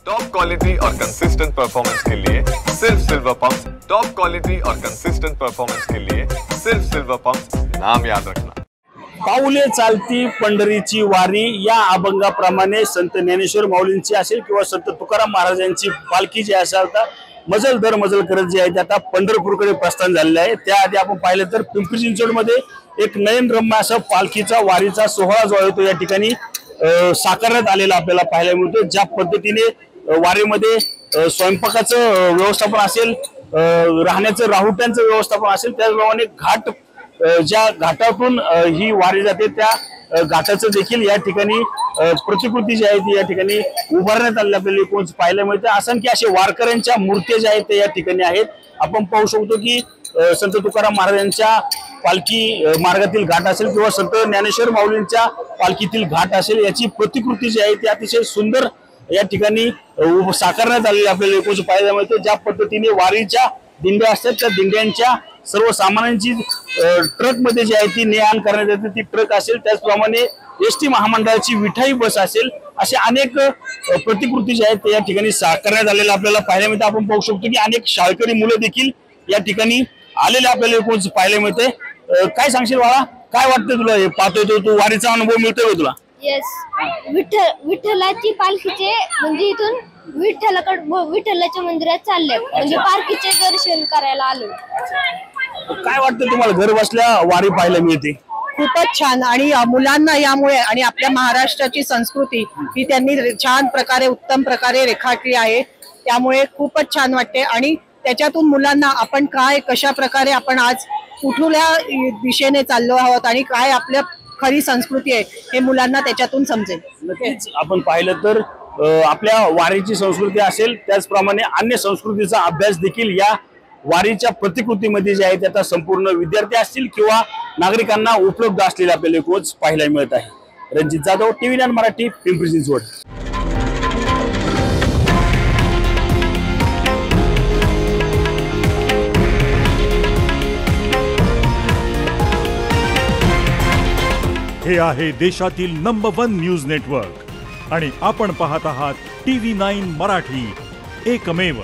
Top quality और consistent performance के लिए सिर्फ सिल्वर पंप्स। टॉप क्वालिटी और कंसिस्टेंट परफॉर्मेंस के लिए सिर्फ सिल्वर पंप्स, नाम याद रखना। पाऊले चालती पंढरीची वारी या अभंगाप्रमाणे संत ज्ञानेश्वर माऊलींची असेल किंवा संत तुकाराम महाराजांची पालखी जी असेल आता मजल दर मजल करत जी आहे ते आता पंढरपूरकडे प्रस्थान झालेलं आहे। त्याआधी आपण पाहिलं तर पिंपरी चिंचवडमध्ये एक नयनरम्य असा पालखीचा वारीचा सोहळा जो आहे तो या ठिकाणी साकारण्यात आलेला आपल्याला पाहायला मिळतो। ज्या पद्धतीने वारीमध्ये स्वयंपाकाचं व्यवस्थापन असेल, राहण्याचं राहुट्यांचं व्यवस्थापन असेल, त्याचप्रमाणे घाट ज्या घाटातून ही वारी जाते त्या घाटाचं देखील या ठिकाणी प्रतिकृती जी आहे ती या ठिकाणी उभारण्यात आलेली आपल्याला एकूण पाहायला मिळते। असंख्य असे वारकऱ्यांच्या मूर्त्या ज्या आहेत त्या या ठिकाणी आहेत। आपण पाहू शकतो की संत तुकाराम महाराजांच्या पालखी मार्गातील घाट असेल किंवा संत ज्ञानेश्वर माऊलींच्या पालखीतील घाट असेल याची प्रतिकृती जी आहे ती अतिशय सुंदर या ठिकाणी साकारण्यात आलेली आपल्याला एकूण पाहायला मिळते। ज्या पद्धतीने वारीच्या दिंड्या असतात त्या दिंड्यांच्या सर्व सामानांची ट्रक मध्ये जी आहे ती ने आण करण्यात येते, ती ट्रक असेल, त्याचप्रमाणे एसटी महामंडळाची विठाई बस असेल, असे अनेक प्रतिकृती जी आहेत ते या ठिकाणी साकारण्यात आलेल्या आपल्याला पाहायला मिळते। आपण पाहू शकतो की अनेक शाळकरी मुलं देखील या ठिकाणी आलेले आपल्याला एकूण पाहायला मिळते। काय सांगशील बाळा, काय वाटतं तुला हे पाहतोय तू वारीचा अनुभव मिळतोय का तुला? येस, विठ्ठलाची पालखीचे म्हणजे इथून विठ्ठलाच्या मंदिरात चालले म्हणजे पालखीचे दर्शन करायला आलो। काय वाटतं तुम्हाला घर बसल्या वारी पाहायला मिळते? खूपच छान आणि मुलांना यामुळे आणि आपल्या महाराष्ट्राची संस्कृती ही त्यांनी छान प्रकारे उत्तम प्रकारे रेखाटली आहे, त्यामुळे खूपच छान वाटते। आणि त्याच्यातून मुलांना आपण काय कशा प्रकारे आपण आज कुठल्या दिशेने चाललो आहोत आणि काय आपल्या खरी संस्कृती आहे हे मुलांना त्याच्यातून समजेल। नक्कीच आपण पाहिलं तर आपल्या वारीची संस्कृती असेल त्याचप्रमाणे अन्य संस्कृतीचा अभ्यास देखील या वारीच्या प्रतिकृतीमध्ये जे आहे ते आता संपूर्ण विद्यार्थी असतील किंवा नागरिकांना उपलब्ध असलेले आपल्याला एकूण पाहायला मिळत आहे। रणजित जाधव, TV9 मराठी, पिंपरी चिंचवड। हे आहे देशातील नंबर 1 न्यूज नेटवर्क आणि आपण पाहत आहात TV9 मराठी, एकमेव।